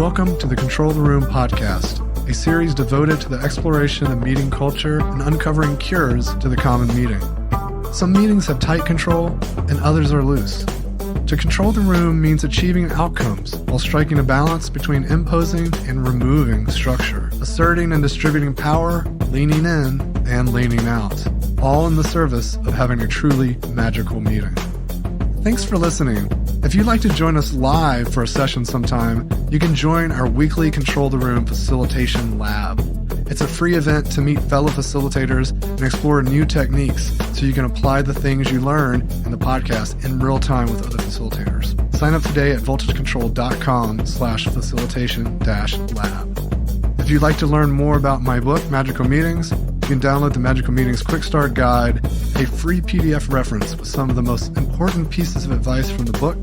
Welcome to the Control the Room podcast, a series devoted to the exploration of meeting culture and uncovering cures to the common meeting. Some meetings have tight control and others are loose. To control the room means achieving outcomes while striking a balance between imposing and removing structure, asserting and distributing power, leaning in and leaning out, all in the service of having a truly magical meeting. Thanks for listening. If you'd like to join us live for a session sometime, you can join our weekly Control the Room Facilitation Lab. It's a free event to meet fellow facilitators and explore new techniques so you can apply the things you learn in the podcast in real time with other facilitators. Sign up today at voltagecontrol.com/facilitation-lab. If you'd like to learn more about my book, Magical Meetings, you can download the Magical Meetings Quick Start Guide, a free PDF reference with some of the most important pieces of advice from the book.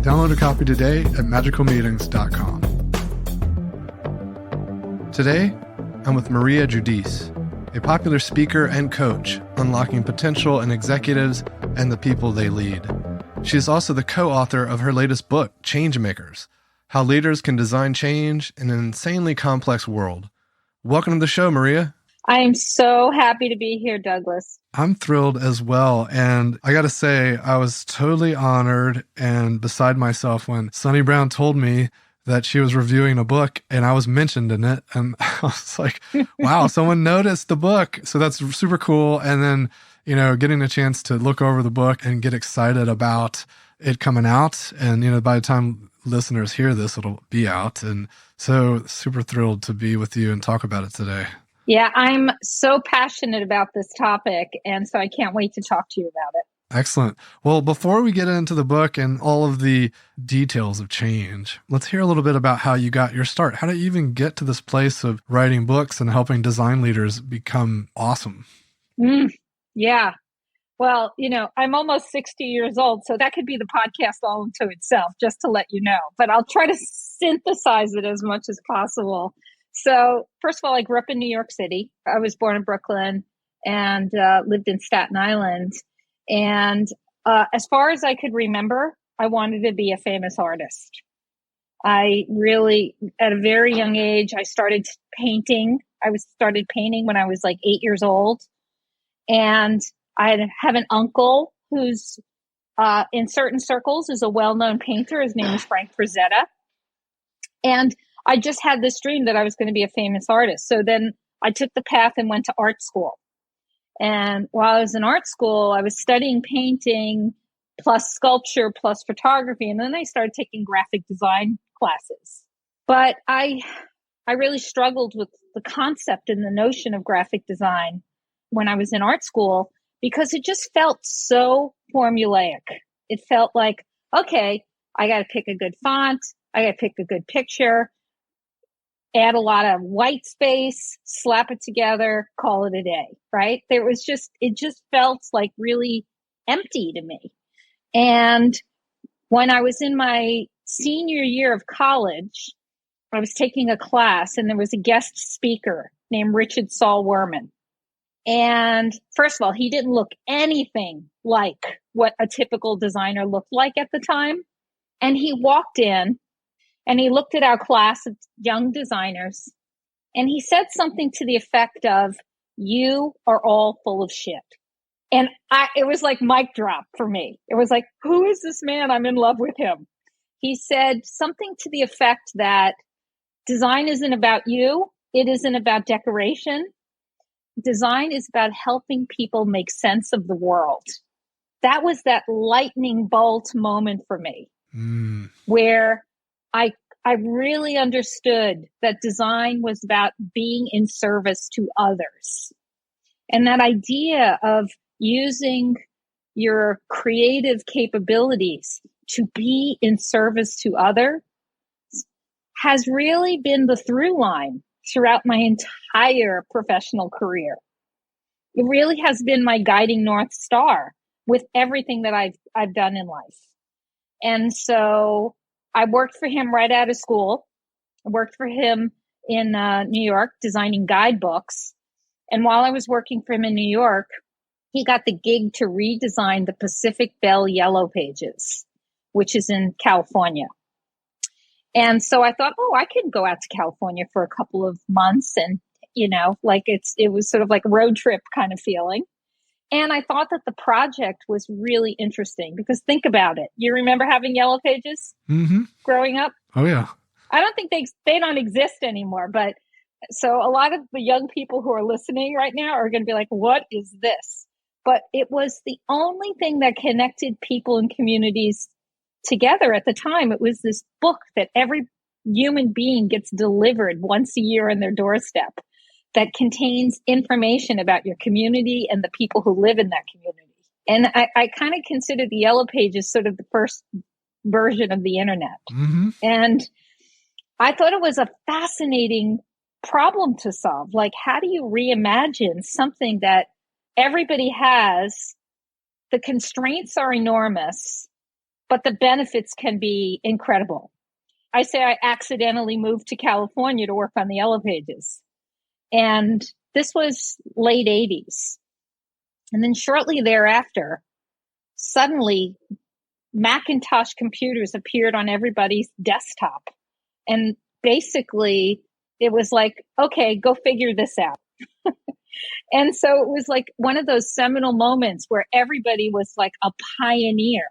Download a copy today at magicalmeetings.com. Today, I'm with Maria Giudice, a popular speaker and coach, unlocking potential in executives and the people they lead. She is also the co-author of her latest book, Changemakers: How Leaders Can Design Change in an Insanely Complex World. Welcome to the show, Maria. I am so happy to be here, Douglas. I'm thrilled as well. And I got to say, I was totally honored and beside myself when Sunny Brown told me that she was reviewing a book and I was mentioned in it. And I was like, wow, someone noticed the book. So that's super cool. And then, getting a chance to look over the book and get excited about it coming out. And, by the time listeners hear this, it'll be out. And so super thrilled to be with you and talk about it today. Yeah, I'm so passionate about this topic, and so I can't wait to talk to you about it. Excellent. Well, before we get into the book and all of the details of change, let's hear a little bit about how you got your start. How did you even get to this place of writing books and helping design leaders become awesome? Yeah. Well, I'm almost 60 years old, so that could be the podcast all into itself, just to let you know. But I'll try to synthesize it as much as possible. So first of all, I grew up in New York City. I was born in Brooklyn and lived in Staten Island. And as far as I could remember, I wanted to be a famous artist. I really, at a very young age, I started painting. Started painting when I was like 8 years old. And I have an uncle who's in certain circles is a well-known painter. His name is Frank Frazetta. And I just had this dream that I was going to be a famous artist. So then I took the path and went to art school. And while I was in art school, I was studying painting plus sculpture plus photography. And then I started taking graphic design classes. But I really struggled with the concept and the notion of graphic design when I was in art school because it just felt so formulaic. It felt like, okay, I got to pick a good font. I got to pick a good picture. Add a lot of white space, slap it together, call it a day, right? It just felt like really empty to me. And when I was in my senior year of college, I was taking a class and there was a guest speaker named Richard Saul Wurman. And first of all, he didn't look anything like what a typical designer looked like at the time. And he walked in and he looked at our class of young designers and he said something to the effect of, "You are all full of shit." And it was like mic drop for me. It was like, who is this man? I'm in love with him. He said something to the effect that design isn't about you. It isn't about decoration. Design is about helping people make sense of the world. That was that lightning bolt moment for me, where I really understood that design was about being in service to others. And that idea of using your creative capabilities to be in service to others has really been the through line throughout my entire professional career. It really has been my guiding North Star with everything that I've done in life. And so I worked for him right out of school. I worked for him in New York designing guidebooks. And while I was working for him in New York, he got the gig to redesign the Pacific Bell Yellow Pages, which is in California. And so I thought, oh, I could go out to California for a couple of months and, like it was sort of like a road trip kind of feeling. And I thought that the project was really interesting because think about it. You remember having Yellow Pages growing up? Oh, yeah. I don't think they don't exist anymore. But so a lot of the young people who are listening right now are going to be like, what is this? But it was the only thing that connected people and communities together at the time. It was this book that every human being gets delivered once a year on their doorstep that contains information about your community and the people who live in that community. And I kind of consider the Yellow Pages sort of the first version of the internet. And I thought it was a fascinating problem to solve. Like, how do you reimagine something that everybody has? The constraints are enormous, but the benefits can be incredible. I say I accidentally moved to California to work on the Yellow Pages. And this was late 80s. And then shortly thereafter, suddenly Macintosh computers appeared on everybody's desktop. And basically it was like, okay, go figure this out. And so it was like one of those seminal moments where everybody was like a pioneer.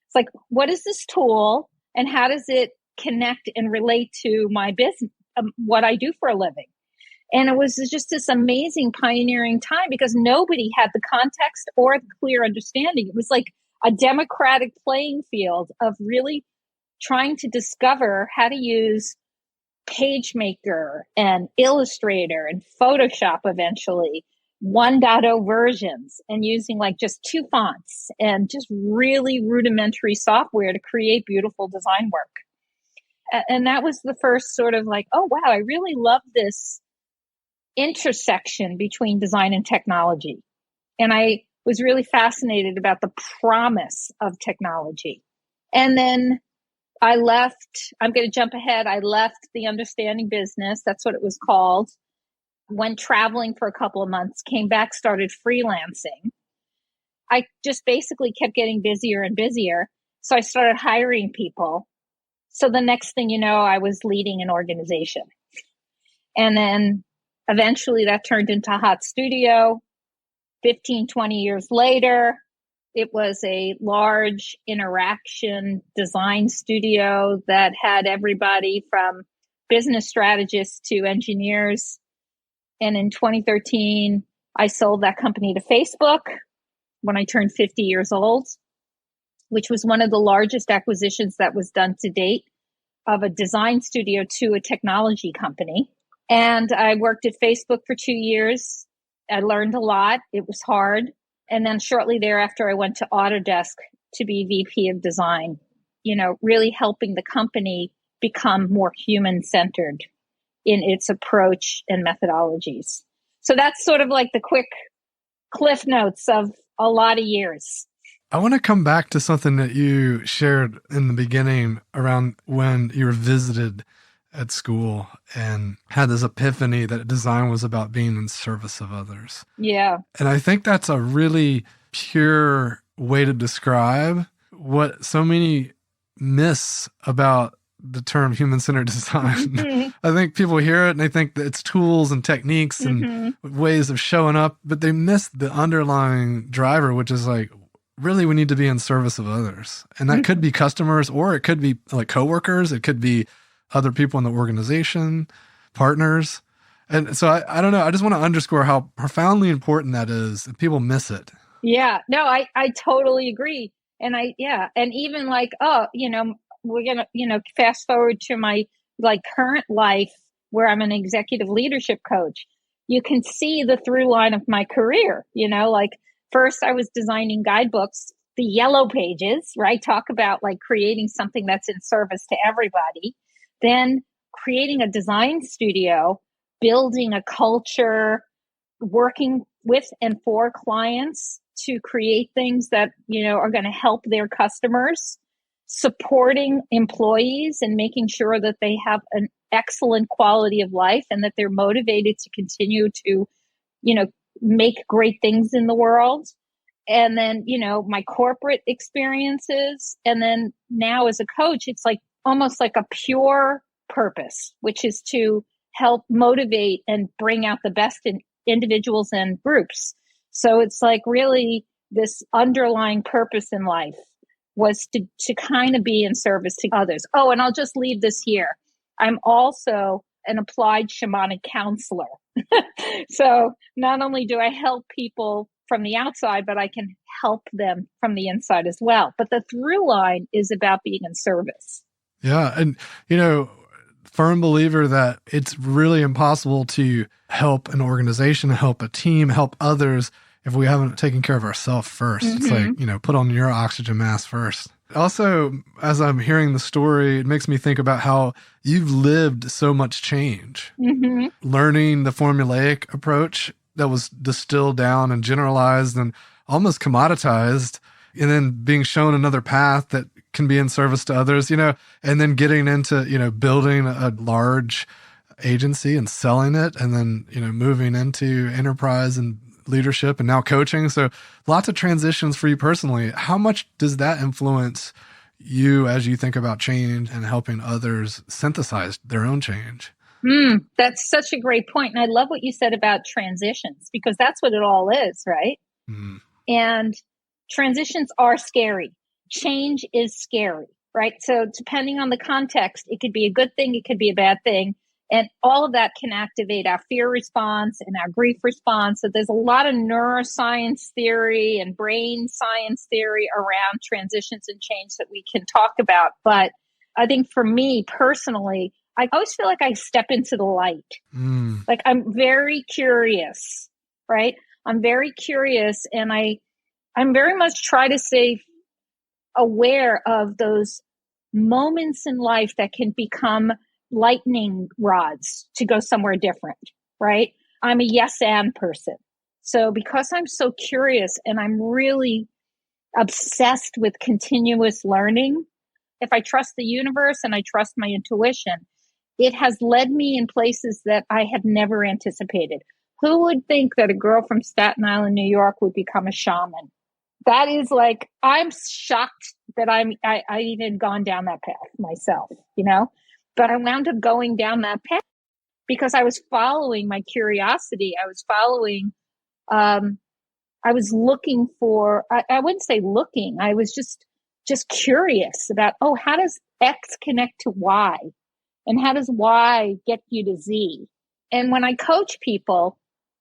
It's like, what is this tool and how does it connect and relate to my business, what I do for a living? And it was just this amazing pioneering time because nobody had the context or the clear understanding. It was like a democratic playing field of really trying to discover how to use PageMaker and Illustrator and Photoshop eventually, 1.0 versions, and using like just 2 fonts and just really rudimentary software to create beautiful design work. And that was the first sort of like, oh, wow, I really love this intersection between design and technology. And I was really fascinated about the promise of technology. And then I left, I'm going to jump ahead. I left the understanding business. That's what it was called. Went traveling for a couple of months, came back, started freelancing. I just basically kept getting busier and busier. So I started hiring people. So the next thing you know, I was leading an organization. And then eventually that turned into Hot Studio. 15, 20 years later, it was a large interaction design studio that had everybody from business strategists to engineers. And in 2013, I sold that company to Facebook when I turned 50 years old, which was one of the largest acquisitions that was done to date of a design studio to a technology company. And I worked at Facebook for 2 years. I learned a lot. It was hard. And then shortly thereafter, I went to Autodesk to be VP of design, really helping the company become more human-centered in its approach and methodologies. So that's sort of like the quick cliff notes of a lot of years. I want to come back to something that you shared in the beginning around when you were visited at school and had this epiphany that design was about being in service of others. Yeah. And I think that's a really pure way to describe what so many miss about the term human-centered design. I think people hear it and they think that it's tools and techniques and ways of showing up, but they miss the underlying driver, which is like, really, we need to be in service of others. And that could be customers, or it could be like coworkers. It could be other people in the organization, partners. And so I don't know. I just want to underscore how profoundly important that is. And people miss it. Yeah, no, I totally agree. And and even like, we're going to, fast forward to my like current life where I'm an executive leadership coach. You can see the through line of my career, like first I was designing guidebooks, the Yellow Pages, right? Talk about like creating something that's in service to everybody. Then creating a design studio, building a culture, working with and for clients to create things that, are going to help their customers, supporting employees and making sure that they have an excellent quality of life and that they're motivated to continue to, make great things in the world. And then, my corporate experiences. And then now as a coach, it's like almost like a pure purpose, which is to help motivate and bring out the best in individuals and groups. So it's like really this underlying purpose in life was to kind of be in service to others. Oh, and I'll just leave this here. I'm also an applied shamanic counselor. So not only do I help people from the outside, but I can help them from the inside as well. But the through line is about being in service. Yeah. And, firm believer that it's really impossible to help an organization, help a team, help others if we haven't taken care of ourselves first. It's like, put on your oxygen mask first. Also, as I'm hearing the story, it makes me think about how you've lived so much change. Learning the formulaic approach that was distilled down and generalized and almost commoditized, and then being shown another path that can be in service to others, and then getting into, building a large agency and selling it, and then, moving into enterprise and leadership and now coaching. So lots of transitions for you personally. How much does that influence you as you think about change and helping others synthesize their own change? That's such a great point. And I love what you said about transitions, because that's what it all is, right? And transitions are scary. Change is scary, right? So depending on the context, it could be a good thing, it could be a bad thing. And all of that can activate our fear response and our grief response. So there's a lot of neuroscience theory and brain science theory around transitions and change that we can talk about. But I think for me personally, I always feel like I step into the light. Like I'm very curious, right? I'm very curious, and I'm very much try to stay aware of those moments in life that can become lightning rods to go somewhere different, right? I'm a yes and person. So because I'm so curious and I'm really obsessed with continuous learning, if I trust the universe and I trust my intuition, it has led me in places that I had never anticipated. Who would think that a girl from Staten Island, New York would become a shaman? That is like, I'm shocked that I even gone down that path myself, but I wound up going down that path because I was following my curiosity. I was following, I was looking for, I wouldn't say looking, I was just curious about, how does X connect to Y? And how does Y get you to Z? And when I coach people,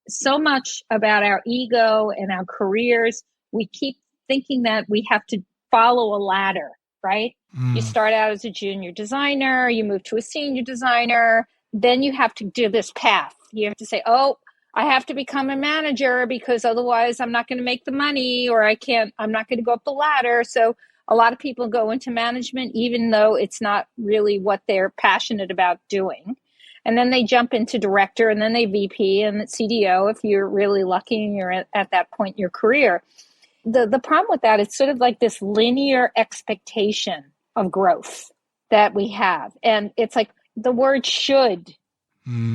so much about our ego and our careers, we keep thinking that we have to follow a ladder, right? You start out as a junior designer, you move to a senior designer, then you have to do this path. You have to say, I have to become a manager because otherwise I'm not going to make the money, or I'm not going to go up the ladder. So a lot of people go into management, even though it's not really what they're passionate about doing. And then they jump into director, and then they VP and CDO if you're really lucky and you're at that point in your career. The problem with that, it's sort of like this linear expectation of growth that we have. And it's like the word should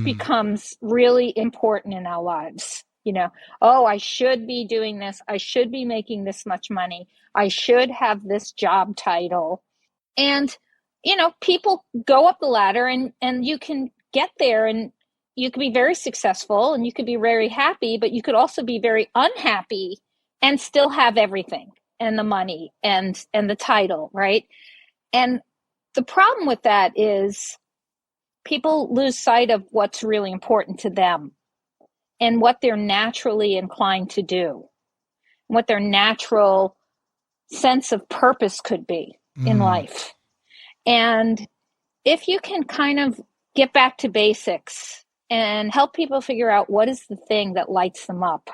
becomes really important in our lives. I should be doing this. I should be making this much money. I should have this job title. And, people go up the ladder and you can get there and you can be very successful and you could be very happy, but you could also be very unhappy and still have everything and the money and the title, right? And the problem with that is people lose sight of what's really important to them and what they're naturally inclined to do, what their natural sense of purpose could be in life. And if you can kind of get back to basics and help people figure out what is the thing that lights them up,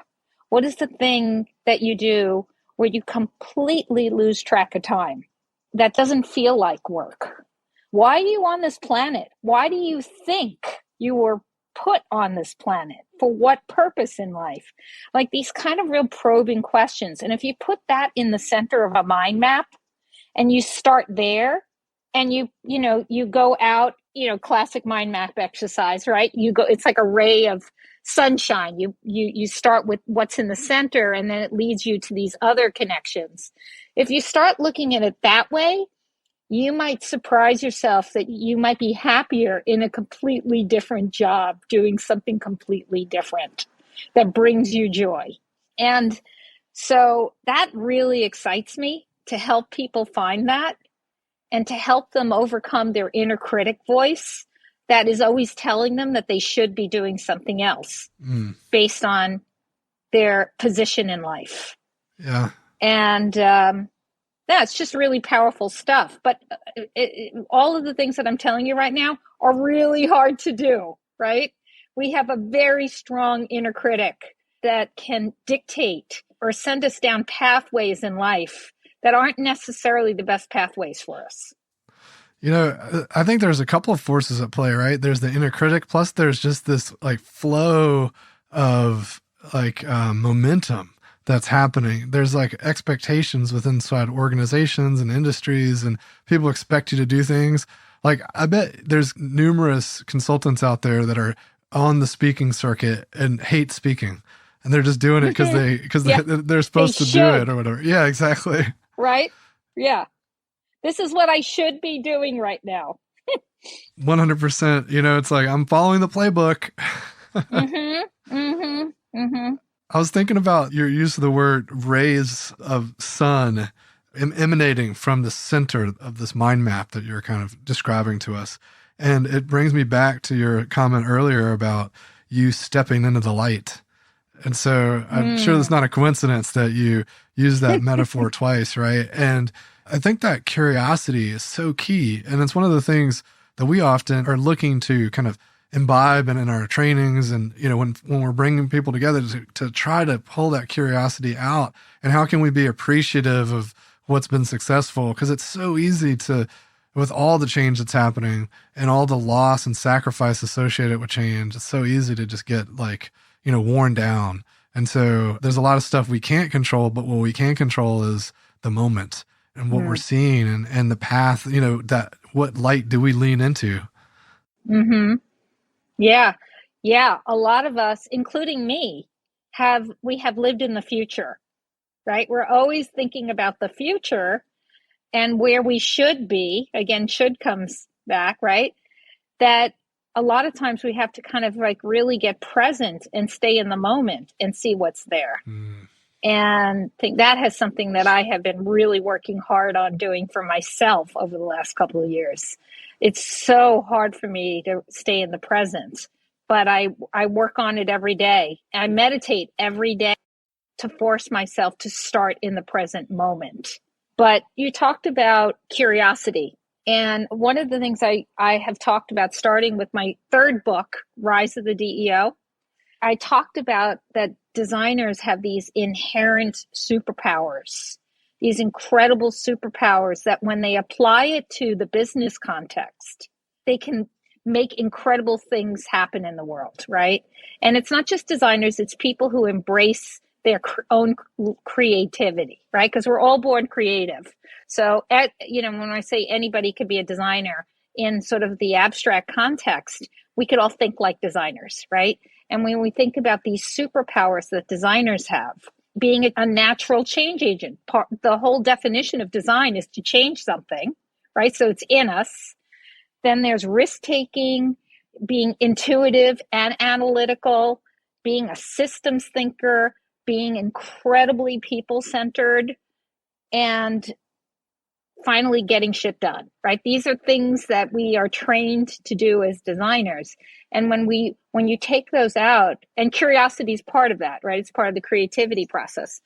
what is the thing that you do where you completely lose track of time, that doesn't feel like work? Why are you on this planet? Why do you think you were put on this planet? For what purpose in life? Like these kind of real probing questions. And if you put that in the center of a mind map and you start there and you go out, classic mind map exercise, right? It's like a ray of sunshine. You start with what's in the center and then it leads you to these other connections. If you start looking at it that way, you might surprise yourself that you might be happier in a completely different job, doing something completely different that brings you joy. And so that really excites me, to help people find that and to help them overcome their inner critic voice that is always telling them that they should be doing something else based on their position in life. Yeah. And yeah, it's just really powerful stuff. But all of the things that I'm telling you right now are really hard to do, right? We have a very strong inner critic that can dictate or send us down pathways in life that aren't necessarily the best pathways for us. You know, I think there's a couple of forces at play, right? There's the inner critic, plus there's just this like flow of like momentum that's happening. There's like expectations within inside organizations and industries, and people expect you to do things. Like, I bet there's numerous consultants out there that are on the speaking circuit and hate speaking, and they're just doing it because they're supposed to do it or whatever. Yeah, exactly. Right? Yeah. This is what I should be doing right now. 100%. You know, it's like, I'm following the playbook. I was thinking about your use of the word rays of sun emanating from the center of this mind map that you're kind of describing to us. And it brings me back to your comment earlier about you stepping into the light. And so I'm sure it's not a coincidence that you use that metaphor twice, right? And I think that curiosity is so key. And it's one of the things that we often are looking to kind of imbibe in our trainings. And, you know, when we're bringing people together to try to pull that curiosity out, and how can we be appreciative of what's been successful? Because it's so easy to, with all the change that's happening and all the loss and sacrifice associated with change, it's so easy to just get like, you know, worn down. And so there's a lot of stuff we can't control, but what we can control is the moment and what we're seeing and the path, you know, that what light do we lean into? Yeah. Yeah. A lot of us, including me, we have lived in the future, right? We're always thinking about the future and where we should be. Again, should comes back, right? That a lot of times we have to kind of like really get present and stay in the moment and see what's there. And I think that has something that I have been really working hard on doing for myself over the last couple of years. It's so hard for me to stay in the present, but I work on it every day. I meditate every day to force myself to start in the present moment. But you talked about curiosity. And one of the things I have talked about, starting with my third book, Rise of the DEO, I talked about that designers have these inherent superpowers, these incredible superpowers that when they apply it to the business context, they can make incredible things happen in the world, right? And it's not just designers, it's people who embrace their own creativity, right? Because we're all born creative. So, when I say anybody could be a designer in sort of the abstract context, we could all think like designers, right? And when we think about these superpowers that designers have, being a natural change agent, the whole definition of design is to change something, right? So it's in us. Then there's risk-taking, being intuitive and analytical, being a systems thinker, being incredibly people-centered, and finally getting shit done, right? These are things that we are trained to do as designers. And when you take those out, and curiosity is part of that, right? It's part of the creativity process.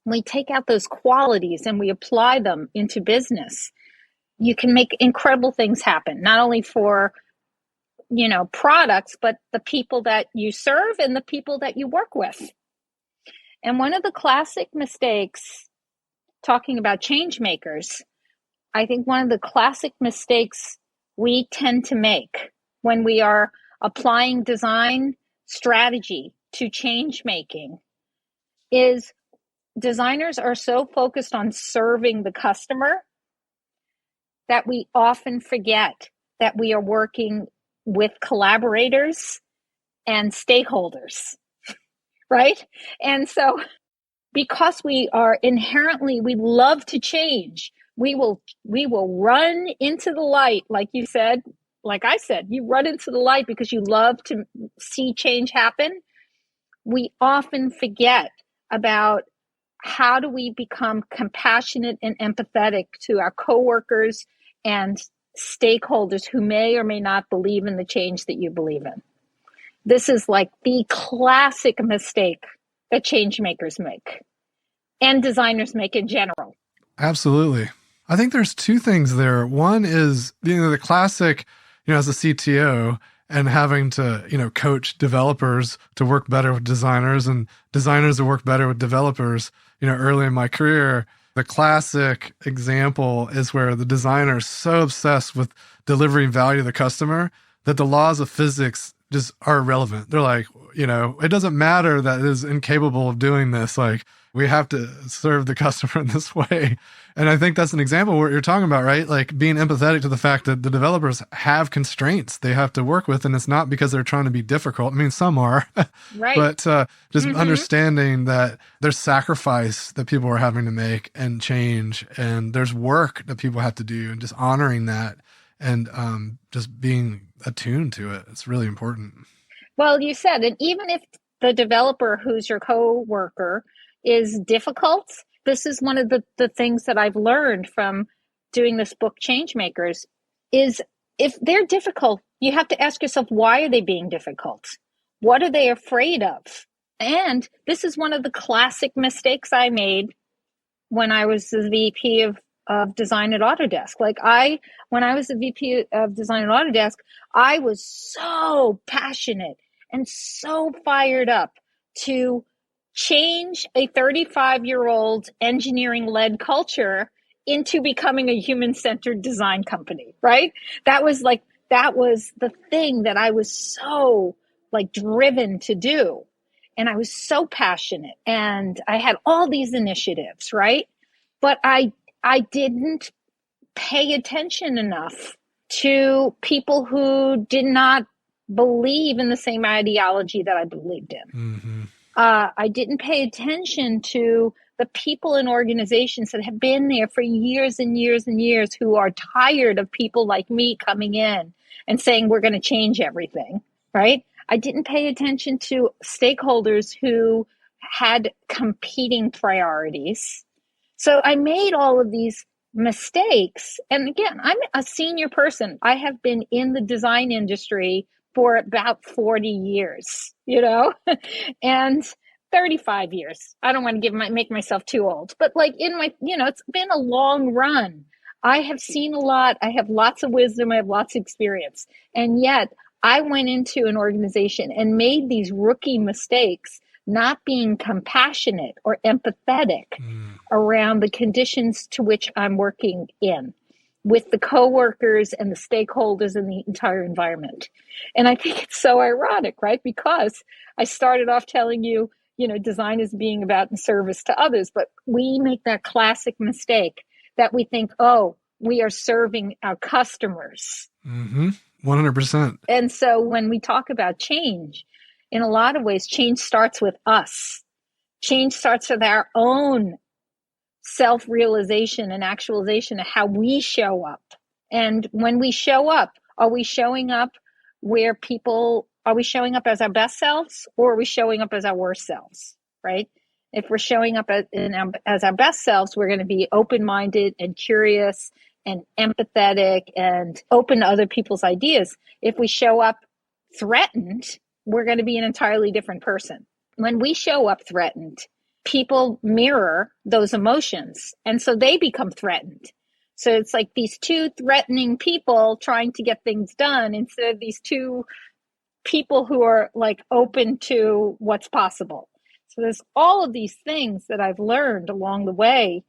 When we take out those qualities and we apply them into business, you can make incredible things happen, not only for, products, but the people that you serve and the people that you work with. And one of the classic mistakes, talking about change makers, I think one of the classic mistakes we tend to make when we are applying design strategy to change making is designers are so focused on serving the customer that we often forget that we are working with collaborators and stakeholders, right? And so because we love to change, We will run into the light, like you said, like I said, you run into the light because you love to see change happen. We often forget about how do we become compassionate and empathetic to our coworkers and stakeholders who may or may not believe in the change that you believe in. This is like the classic mistake that change makers make and designers make in general. Absolutely. I think there's two things there. One is, the classic, as a CTO and having to, coach developers to work better with designers and designers to work better with developers. Early in my career, the classic example is where the designer is so obsessed with delivering value to the customer that the laws of physics just are irrelevant. They're like, it doesn't matter that it is incapable of doing this. Like, we have to serve the customer in this way. And I think that's an example of what you're talking about, right? Like being empathetic to the fact that the developers have constraints they have to work with. And it's not because they're trying to be difficult. I mean, some are, right. But just understanding that there's sacrifice that people are having to make and change. And there's work that people have to do, and just honoring that and just being attuned to it. It's really important. Well, you said, and even if the developer who's your coworker is difficult, this is one of the things that I've learned from doing this book, Changemakers, is if they're difficult, you have to ask yourself, why are they being difficult? What are they afraid of? And this is one of the classic mistakes I made when I was the VP of design at Autodesk. When I was the VP of design at Autodesk, I was so passionate and so fired up to change a 35-year-old engineering-led culture into becoming a human-centered design company, right? That was the thing that I was so driven to do. And I was so passionate, and I had all these initiatives, right? But I didn't pay attention enough to people who did not believe in the same ideology that I believed in. Mm-hmm. I didn't pay attention to the people in organizations that have been there for years and years and years, who are tired of people like me coming in and saying, we're going to change everything, right? I didn't pay attention to stakeholders who had competing priorities. So I made all of these mistakes. And again, I'm a senior person. I have been in the design industry for about 40 years, and 35 years. I don't want to make myself too old, but it's been a long run. I have seen a lot. I have lots of wisdom. I have lots of experience. And yet I went into an organization and made these rookie mistakes, not being compassionate or empathetic around the conditions to which I'm working in, with the coworkers and the stakeholders and the entire environment. And I think it's so ironic, right? Because I started off telling you, design is being about the service to others, but we make that classic mistake that we think, we are serving our customers. 100%. And so when we talk about change, in a lot of ways, change starts with us. Change starts with our own self-realization and actualization of how we show up. And when we show up, are we showing up are we showing up as our best selves, or are we showing up as our worst selves, right? If we're showing up as our best selves, we're going to be open-minded and curious and empathetic and open to other people's ideas. If we show up threatened, we're going to be an entirely different person. When we show up threatened, people mirror those emotions, and so they become threatened. So it's like these two threatening people trying to get things done, instead of these two people who are open to what's possible. So there's all of these things that I've learned along the way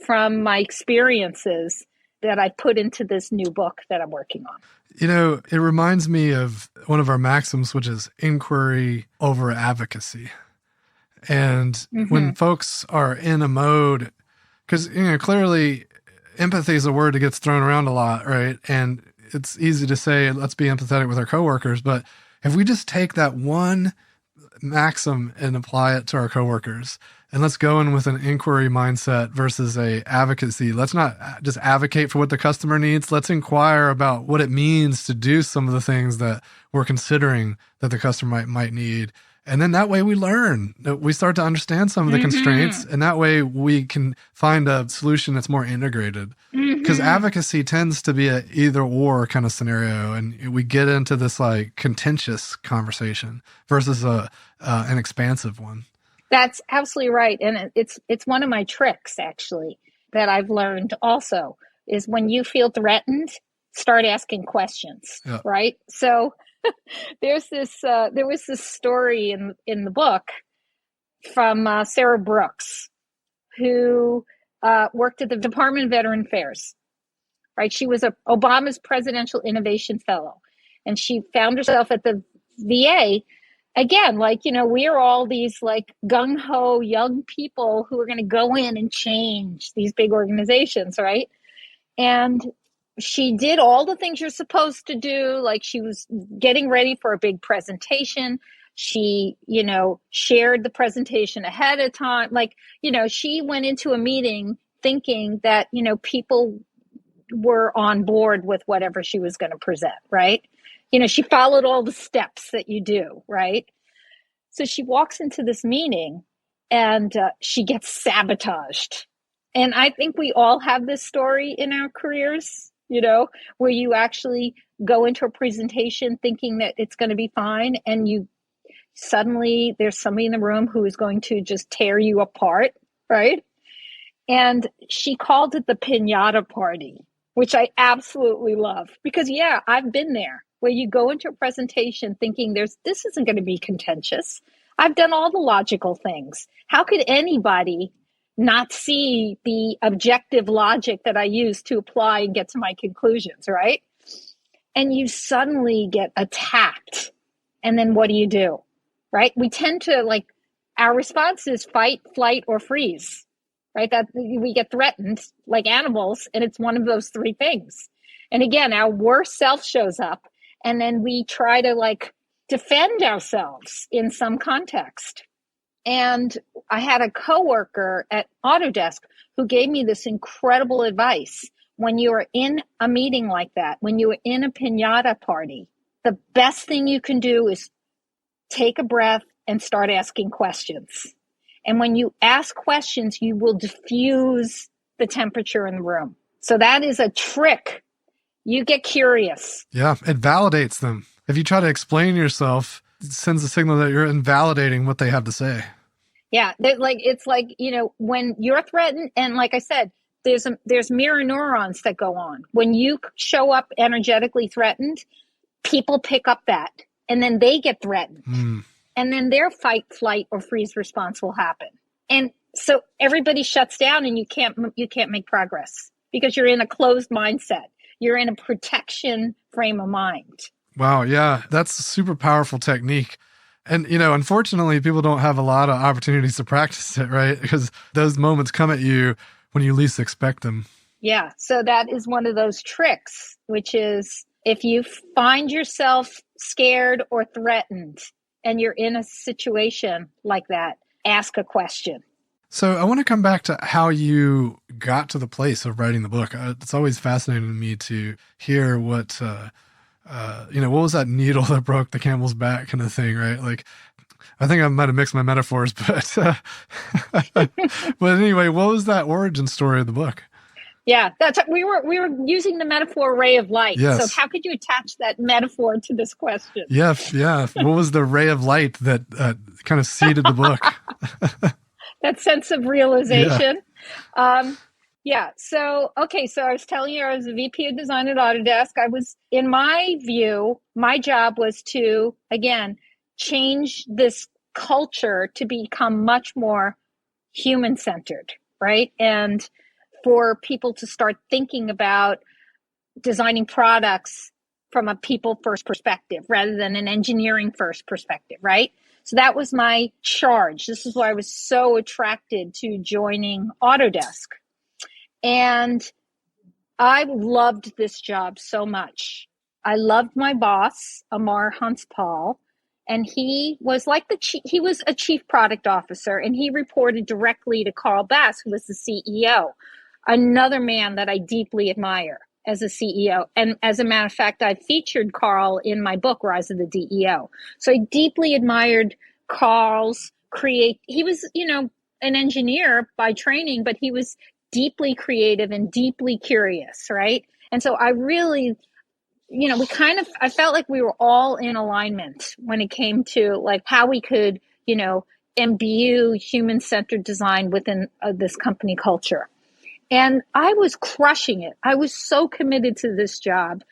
from my experiences that I put into this new book that I'm working on. It reminds me of one of our maxims, which is inquiry over advocacy. And when folks are in a mode, because, clearly empathy is a word that gets thrown around a lot, right? And it's easy to say, let's be empathetic with our coworkers. But if we just take that one maxim and apply it to our coworkers, and let's go in with an inquiry mindset versus a advocacy. Let's not just advocate for what the customer needs. Let's inquire about what it means to do some of the things that we're considering that the customer might need. And then that way we learn, we start to understand some of the constraints, and that way we can find a solution that's more integrated. Because advocacy tends to be a either or kind of scenario, and we get into this like contentious conversation versus an expansive one. That's absolutely right. And it's one of my tricks, actually, that I've learned also, is when you feel threatened, start asking questions, right? So there was this story in the book from Sarah Brooks, who worked at the Department of Veteran Affairs, right? She was Obama's Presidential Innovation Fellow, and she found herself at the VA. Again, like, we are all these like gung-ho young people who are going to go in and change these big organizations, right? And she did all the things you're supposed to do. Like, she was getting ready for a big presentation. She, shared the presentation ahead of time. Like, she went into a meeting thinking that, people were on board with whatever she was going to present, right? She followed all the steps that you do, right? So she walks into this meeting and she gets sabotaged. And I think we all have this story in our careers, where you actually go into a presentation thinking that it's going to be fine, and you suddenly there's somebody in the room who is going to just tear you apart, right? And she called it the piñata party, which I absolutely love, because I've been there, where you go into a presentation thinking this isn't going to be contentious. I've done all the logical things. How could anybody not see the objective logic that I use to apply and get to my conclusions, right? And you suddenly get attacked. And then what do? Right? We tend to our response is fight, flight, or freeze, right? That we get threatened like animals, and it's one of those three things. And again, our worst self shows up, and then we try to defend ourselves in some context. And I had a coworker at Autodesk who gave me this incredible advice. When you are in a meeting like that, when you are in a piñata party, the best thing you can do is take a breath and start asking questions. And when you ask questions, you will diffuse the temperature in the room. So that is a trick. You get curious. Yeah, it validates them. If you try to explain yourself, it sends a signal that you're invalidating what they have to say. Yeah, it's when you're threatened, and like I said, there's mirror neurons that go on. When you show up energetically threatened, people pick up that, and then they get threatened. And then their fight, flight, or freeze response will happen. And so everybody shuts down, and you can't make progress because you're in a closed mindset. You're in a protection frame of mind. Wow. Yeah. That's a super powerful technique. And, unfortunately, people don't have a lot of opportunities to practice it, right? Because those moments come at you when you least expect them. Yeah. So that is one of those tricks, which is if you find yourself scared or threatened and you're in a situation like that, ask a question. So I want to come back to how you got to the place of writing the book. It's always fascinating to me to hear what was that needle that broke the camel's back kind of thing, right? Like, I think I might have mixed my metaphors, but but anyway, what was that origin story of the book? Yeah, we were using the metaphor ray of light. Yes. So how could you attach that metaphor to this question? Yeah. What was the ray of light that kind of seeded the book? That sense of realization. Yeah. So I was telling you, I was a VP of design at Autodesk. In my view, my job was to, again, change this culture to become much more human-centered, right? And for people to start thinking about designing products from a people-first perspective rather than an engineering-first perspective, right? So that was my charge. This is why I was so attracted to joining Autodesk. And I loved this job so much. I loved my boss, Amar Hunspal, And he was like he was a chief product officer, and he reported directly to Carl Bass, who was the CEO, another man that I deeply admire as a CEO. And as a matter of fact, I featured Carl in my book, Rise of the DEO. So I deeply admired Carl's he was, an engineer by training, but he was deeply creative and deeply curious, right? And so I really, I felt like we were all in alignment when it came to like how we could, imbue human-centered design within this company culture. And I was crushing it. I was so committed to this job.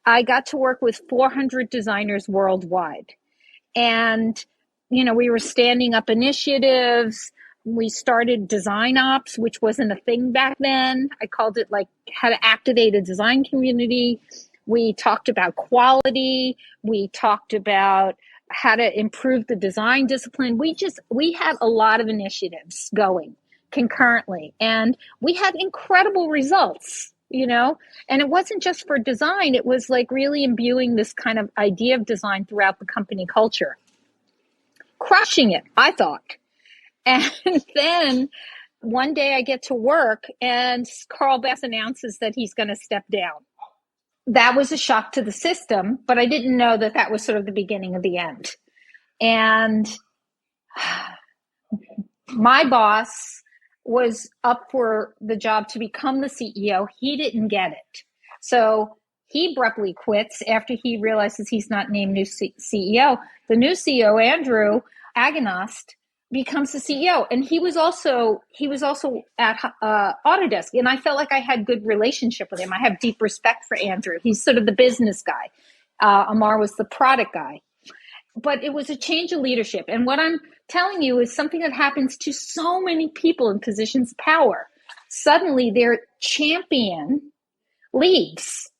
I got to work with 400 designers worldwide. And, we were standing up initiatives. We started design ops, which wasn't a thing back then. I called it like how to activate a design community. We talked about quality. We talked about how to improve the design discipline. We had a lot of initiatives going concurrently, and we had incredible results, and it wasn't just for design. It was like really imbuing this kind of idea of design throughout the company culture. Crushing it, I thought. And then one day I get to work and Carl Bass announces that he's going to step down. That was a shock to the system, but I didn't know that that was sort of the beginning of the end. And my boss was up for the job to become the CEO. He didn't get it. So he abruptly quits after he realizes he's not named new CEO. The new CEO, Andrew Agonost, becomes the CEO. And he was also at Autodesk. And I felt like I had good relationship with him. I have deep respect for Andrew. He's sort of the business guy. Amar was the product guy. But it was a change of leadership. And what I'm telling you is something that happens to so many people in positions of power. Suddenly their champion leaves.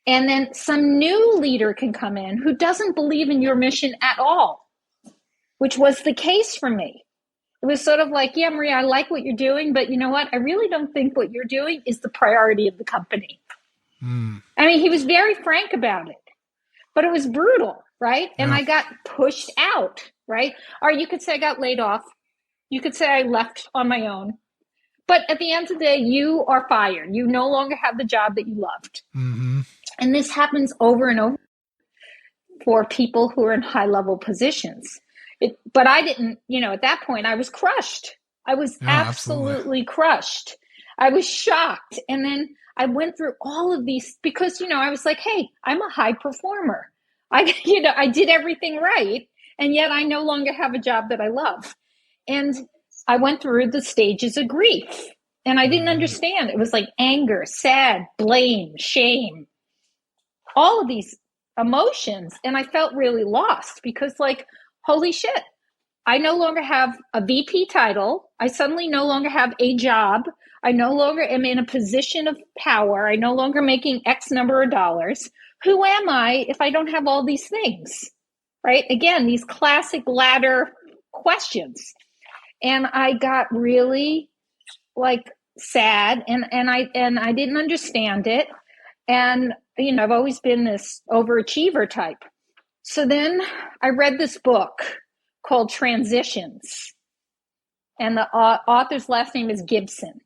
And then some new leader can come in who doesn't believe in your mission at all, which was the case for me. It was sort of like, yeah, Maria, I like what you're doing, but you know what? I really don't think what you're doing is the priority of the company. I mean, he was very frank about it, but it was brutal, right? And I got pushed out, right? Or you could say I got laid off. You could say I left on my own. But at the end of the day, you are fired. You no longer have the job that you loved. Mm-hmm. And this happens over and over for people who are in high-level positions. But I didn't, at that point, I was crushed. I was absolutely crushed. I was shocked. And then I went through all of these because, I was like, hey, I'm a high performer. I did everything right. And yet I no longer have a job that I love. And I went through the stages of grief and I didn't understand. It was like anger, sad, blame, shame, all of these emotions. And I felt really lost because like, holy shit, I no longer have a VP title. I suddenly no longer have a job. I no longer am in a position of power. I no longer making X number of dollars. Who am I if I don't have all these things? Right? Again, these classic ladder questions. And I got really like sad and I didn't understand it. And, I've always been this overachiever type. So then I read this book called Transitions. And the author's last name is Gibson.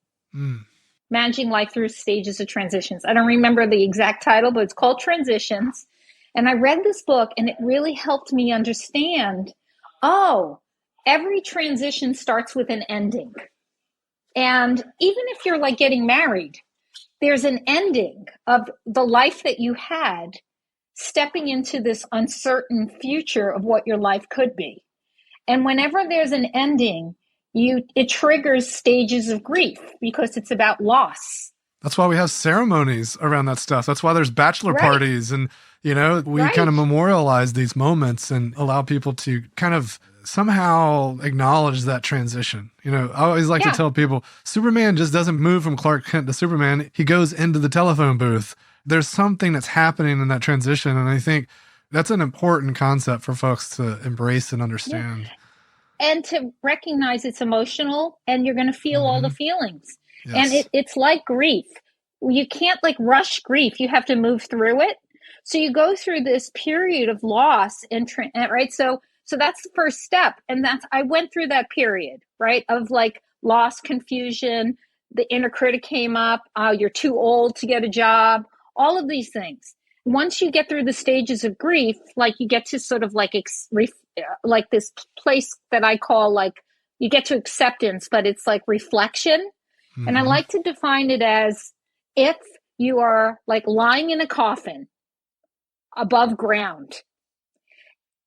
Managing Life Through Stages of Transitions. I don't remember the exact title, but it's called Transitions. And I read this book and it really helped me understand, every transition starts with an ending. And even if you're like getting married, there's an ending of the life that you had stepping into this uncertain future of what your life could be. And whenever there's an ending, it triggers stages of grief because it's about loss. That's why we have ceremonies around that stuff. That's why there's bachelor parties and, we kind of memorialize these moments and allow people to kind of somehow acknowledge that transition. I always like to tell people, Superman just doesn't move from Clark Kent to Superman. He goes into the telephone booth. There's something that's happening in that transition. And I think that's an important concept for folks to embrace and understand. Yeah. And to recognize it's emotional and you're going to feel all the feelings. Yes. And it's like grief. You can't like rush grief. You have to move through it. So you go through this period of loss and right. So that's the first step. And I went through that period, right, of like loss, confusion, the inner critic came up, you're too old to get a job, all of these things. Once you get through the stages of grief, like you get to sort of like like this place that I call like, you get to acceptance, but it's like reflection. Mm-hmm. And I like to define it as if you are like lying in a coffin above ground,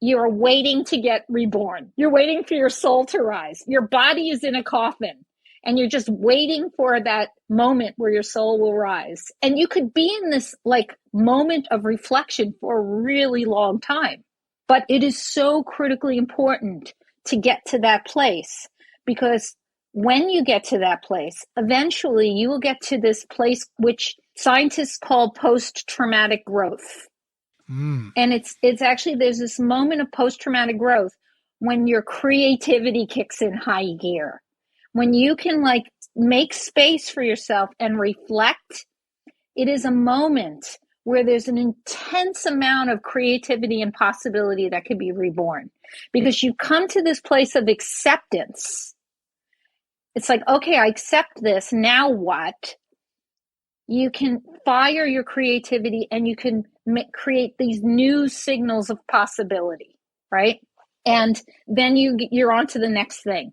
you're waiting to get reborn. You're waiting for your soul to rise. Your body is in a coffin and you're just waiting for that moment where your soul will rise. And you could be in this like moment of reflection for a really long time. But it is so critically important to get to that place, because when you get to that place, eventually you will get to this place which scientists call post-traumatic growth. And it's actually, there's this moment of post-traumatic growth when your creativity kicks in high gear, when you can like make space for yourself and reflect. It is a moment where there's an intense amount of creativity and possibility that could be reborn, because you come to this place of acceptance. It's like, okay, I accept this. Now what? You can fire your creativity and you can create these new signals of possibility, right? And then you're on to the next thing.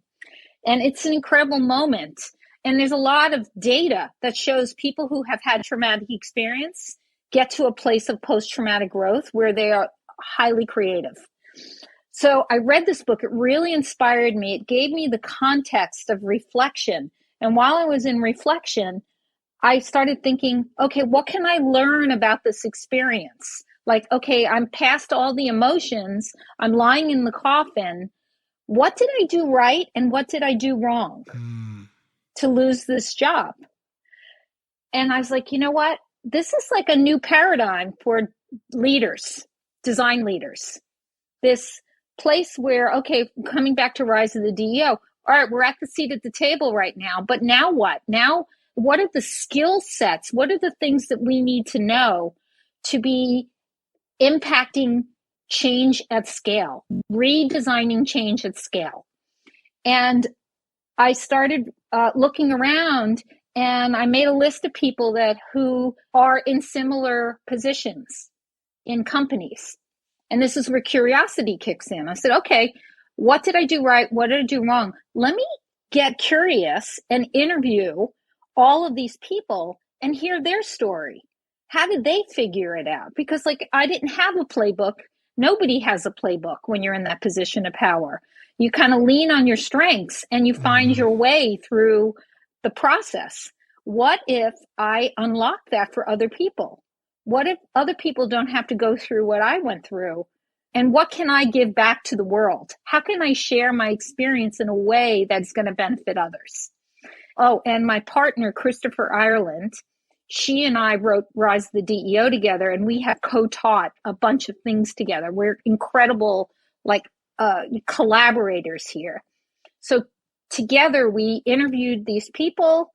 And it's an incredible moment. And there's a lot of data that shows people who have had traumatic experience get to a place of post-traumatic growth where they are highly creative. So I read this book. It really inspired me. It gave me the context of reflection. And while I was in reflection, I started thinking, okay, what can I learn about this experience? Like, okay, I'm past all the emotions. I'm lying in the coffin. What did I do right and what did I do wrong to lose this job? And I was like, you know what? This is like a new paradigm for leaders, design leaders. This place where, okay, coming back to Rise of the DEO, all right, we're at the seat at the table right now, but now what? Now, what are the skill sets? What are the things that we need to know to be impacting change at scale, redesigning change at scale? And I started looking around, and I made a list of people who are in similar positions in companies. And this is where curiosity kicks in. I said, okay, what did I do right? What did I do wrong? Let me get curious and interview all of these people and hear their story. How did they figure it out? Because like, I didn't have a playbook. Nobody has a playbook when you're in that position of power. You kind of lean on your strengths and you find your way through the process. What if I unlock that for other people? What if other people don't have to go through what I went through? And what can I give back to the world? How can I share my experience in a way that's going to benefit others? Oh, and my partner, Christopher Ireland, she and I wrote Rise of the DEO together, and we have co-taught a bunch of things together. We're incredible, collaborators here. So together we interviewed these people.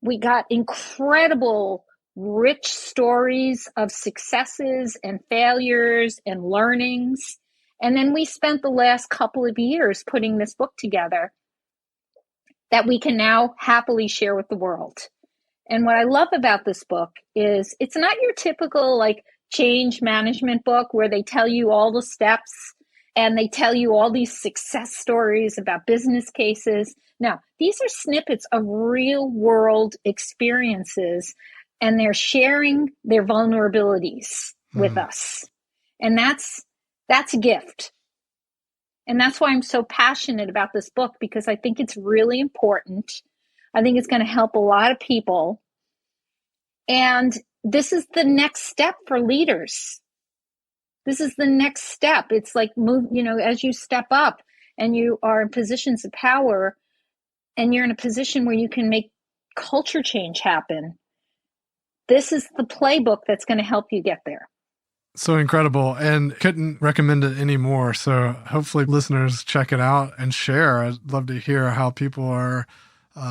We got incredible, rich stories of successes and failures and learnings. And then we spent the last couple of years putting this book together that we can now happily share with the world. And what I love about this book is it's not your typical like change management book where they tell you all the steps and they tell you all these success stories about business cases. No, these are snippets of real world experiences, and they're sharing their vulnerabilities with us. And that's a gift. And that's why I'm so passionate about this book, because I think it's really important. I think it's going to help a lot of people. And this is the next step for leaders. This is the next step. It's like as you step up and you are in positions of power and you're in a position where you can make culture change happen. This is the playbook that's going to help you get there. So incredible, and couldn't recommend it anymore. So hopefully listeners check it out and share. I'd love to hear how people are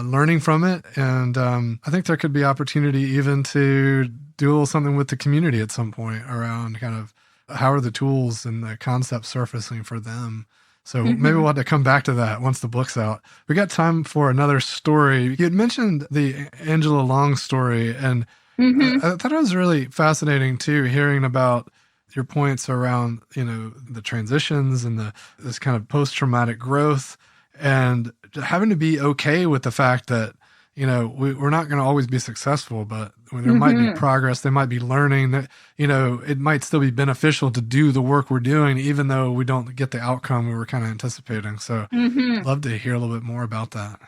learning from it. And I think there could be opportunity even to do a little something with the community at some point around kind of how are the tools and the concepts surfacing for them. So maybe we'll have to come back to that once the book's out. We got time for another story. You had mentioned the Angela Long story, and I thought it was really fascinating too, hearing about your points around, the transitions and this kind of post-traumatic growth, and having to be okay with the fact that, we're not going to always be successful, but when there might be progress, there might be learning that, it might still be beneficial to do the work we're doing, even though we don't get the outcome we were kind of anticipating. So I'd love to hear a little bit more about that.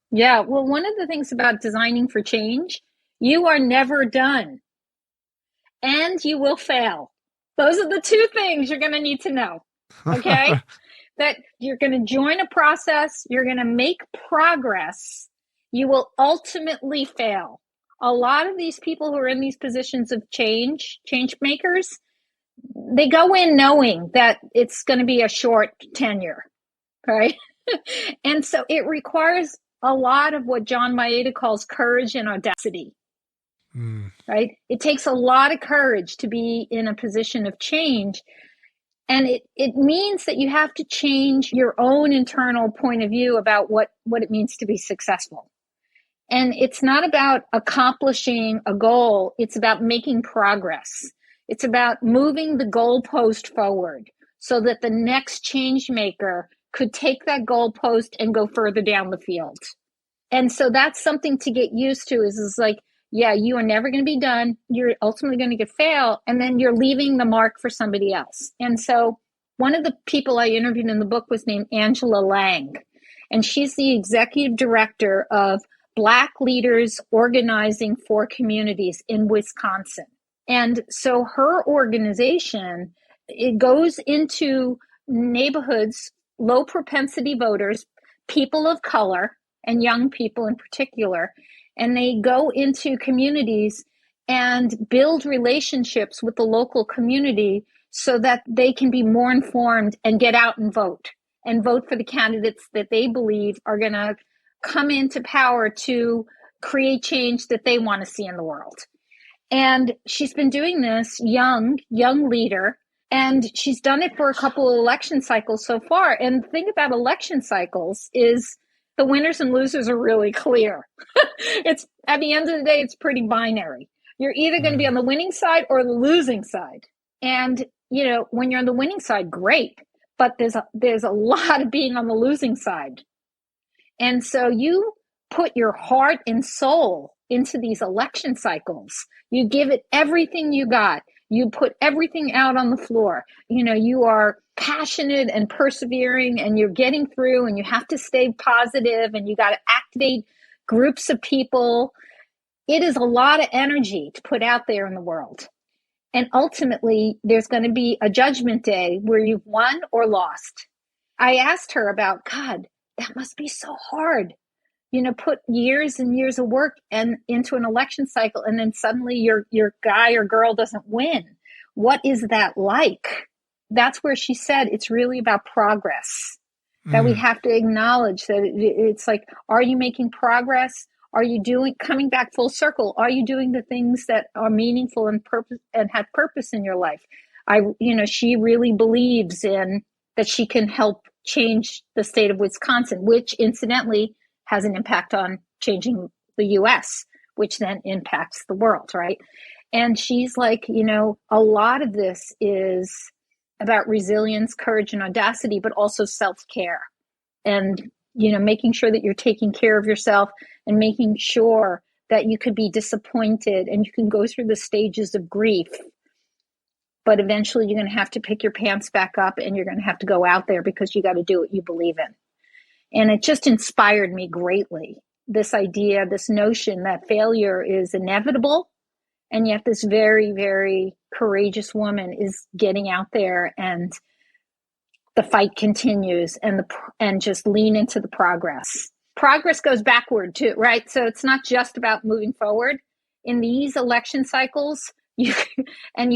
Yeah. Well, one of the things about designing for change, you are never done and you will fail. Those are the two things you're going to need to know. Okay. That you're going to join a process, you're going to make progress, you will ultimately fail. A lot of these people who are in these positions of change makers, they go in knowing that it's going to be a short tenure, right? And so it requires a lot of what John Maeda calls courage and audacity, right? It takes a lot of courage to be in a position of change. And it means that you have to change your own internal point of view about what it means to be successful. And it's not about accomplishing a goal. It's about making progress. It's about moving the goalpost forward so that the next change maker could take that goalpost and go further down the field. And so that's something to get used to is like, yeah, you are never going to be done. You're ultimately going to fail. And then you're leaving the mark for somebody else. And so one of the people I interviewed in the book was named Angela Lang. And she's the executive director of Black Leaders Organizing for Communities in Wisconsin. And so her organization, it goes into neighborhoods, low propensity voters, people of color, and young people in particular. And they go into communities and build relationships with the local community so that they can be more informed and get out and vote for the candidates that they believe are going to come into power to create change that they want to see in the world. And she's been doing this, young leader, and she's done it for a couple of election cycles so far. And the thing about election cycles is the winners and losers are really clear. It's at the end of the day, it's pretty binary. You're either going to be on the winning side or the losing side. And, when you're on the winning side, great. But there's a lot of being on the losing side. And so you put your heart and soul into these election cycles. You give it everything you got. You put everything out on the floor. You are passionate and persevering and you're getting through and you have to stay positive and you got to activate groups of people. It is a lot of energy to put out there in the world. And ultimately, there's going to be a judgment day where you've won or lost. I asked her about, God, that must be so hard. Put years and years of work and into an election cycle, and then suddenly your guy or girl doesn't win. What is that like? That's where she said it's really about progress, that we have to acknowledge that it's like, are you making progress? Are you coming back full circle? Are you doing the things that are meaningful and purpose and have purpose in your life? She really believes in that she can help change the state of Wisconsin, which incidentally has an impact on changing the US, which then impacts the world, right? And she's like, a lot of this is about resilience, courage, and audacity, but also self-care. And, making sure that you're taking care of yourself and making sure that you could be disappointed and you can go through the stages of grief. But eventually you're going to have to pick your pants back up and you're going to have to go out there because you got to do what you believe in. And it just inspired me greatly, this idea, this notion that failure is inevitable. And yet this very, very courageous woman is getting out there and the fight continues and just lean into the progress. Progress goes backward too, right? So it's not just about moving forward. In these election cycles, you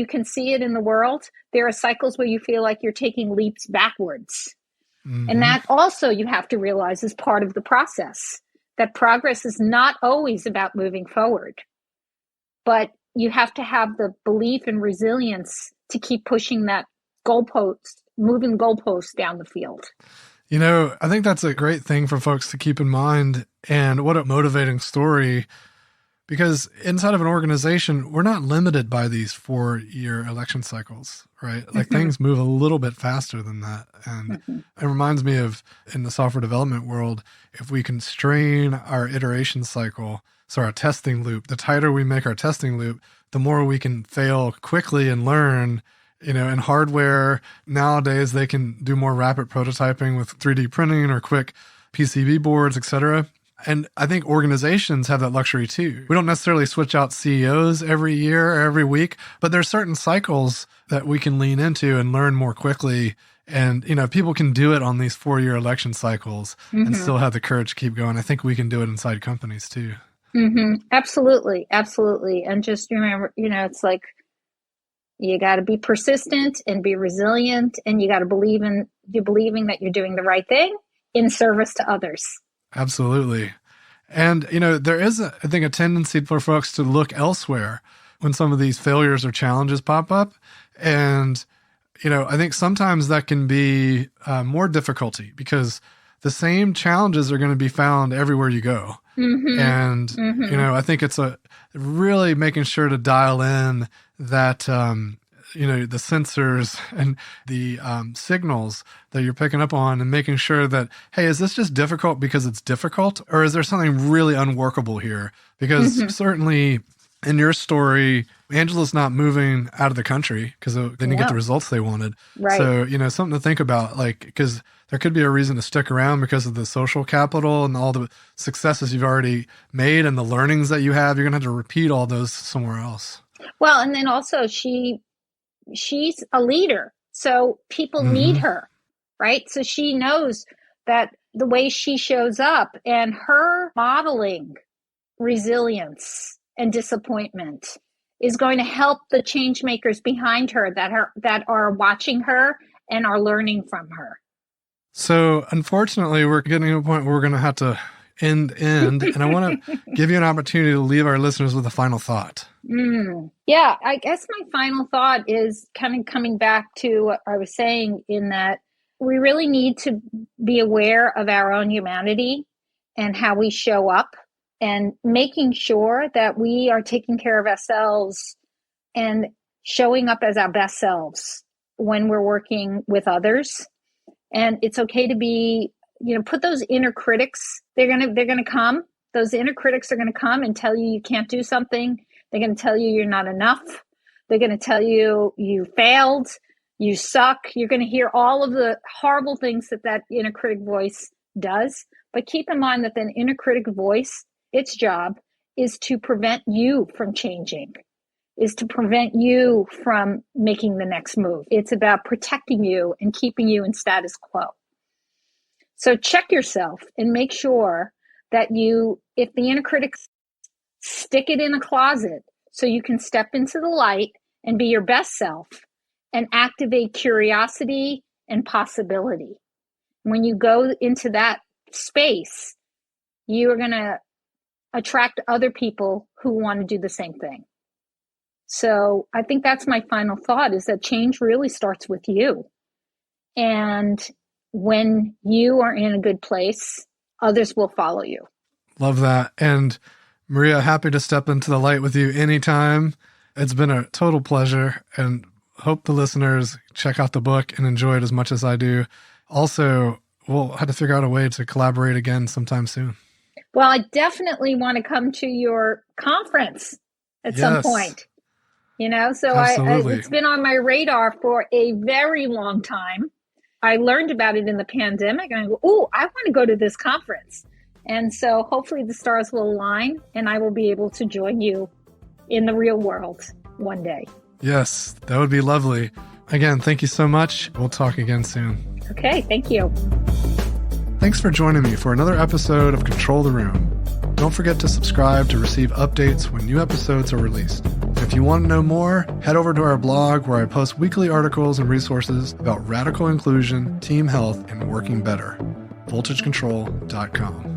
can see it in the world, there are cycles where you feel like you're taking leaps backwards. And that also you have to realize is part of the process, that progress is not always about moving forward, but you have to have the belief and resilience to keep pushing that goalpost, moving goalposts down the field. I think that's a great thing for folks to keep in mind. And what a motivating story, because inside of an organization, we're not limited by these 4-year election cycles, right? Like things move a little bit faster than that. And it reminds me of, in the software development world, if we constrain our iteration cycle, so our testing loop, the tighter we make our testing loop, the more we can fail quickly and learn. In hardware, nowadays, they can do more rapid prototyping with 3D printing or quick PCB boards, et cetera. And I think organizations have that luxury too. We don't necessarily switch out CEOs every year or every week, but there's certain cycles that we can lean into and learn more quickly. And, people can do it on these 4-year election cycles and still have the courage to keep going. I think we can do it inside companies too. Absolutely. Absolutely. And just remember, it's like, you got to be persistent and be resilient, and you got to believing that you're doing the right thing in service to others. Absolutely. And, there is, I think, a tendency for folks to look elsewhere when some of these failures or challenges pop up. And, I think sometimes that can be more difficulty because the same challenges are going to be found everywhere you go. And, I think it's really making sure to dial in that, the sensors and the signals that you're picking up on, and making sure that, hey, is this just difficult because it's difficult? Or is there something really unworkable here? Because certainly in your story, Angela's not moving out of the country because they didn't get the results they wanted. Right. So, something to think about, because there could be a reason to stick around because of the social capital and all the successes you've already made and the learnings that you have. You're going to have to repeat all those somewhere else. Well, and then also she's a leader, so people need her, right? So she knows that the way she shows up and her modeling resilience and disappointment is going to help the change makers behind her that are watching her and are learning from her. So unfortunately, we're getting to a point where we're going to have to end. And I want to give you an opportunity to leave our listeners with a final thought. Yeah, I guess my final thought is kind of coming back to what I was saying, in that we really need to be aware of our own humanity and how we show up, and making sure that we are taking care of ourselves and showing up as our best selves when we're working with others. And it's okay to be, put those inner critics, they're going to come. Those inner critics are going to come and tell you can't do something. They're going to tell you you're not enough. They're going to tell you you failed, you suck. You're going to hear all of the horrible things that inner critic voice does. But keep in mind that the inner critic voice, its job is to prevent you from changing, is to prevent you from making the next move. It's about protecting you and keeping you in status quo. So check yourself and make sure that if the inner critics, stick it in a closet so you can step into the light and be your best self and activate curiosity and possibility. When you go into that space, you are going to attract other people who want to do the same thing. So I think that's my final thought, is that change really starts with you. And when you are in a good place, others will follow you. Love that. And Maria, happy to step into the light with you anytime. It's been a total pleasure, and hope the listeners check out the book and enjoy it as much as I do. Also, we'll have to figure out a way to collaborate again sometime soon. Well, I definitely want to come to your conference at some point. So it's been on my radar for a very long time. I learned about it in the pandemic, and I go, I want to go to this conference. And so hopefully the stars will align and I will be able to join you in the real world one day. Yes, that would be lovely. Again, thank you so much. We'll talk again soon. Okay, thank you. Thanks for joining me for another episode of Control the Room. Don't forget to subscribe to receive updates when new episodes are released. And if you want to know more, head over to our blog where I post weekly articles and resources about radical inclusion, team health, and working better. VoltageControl.com.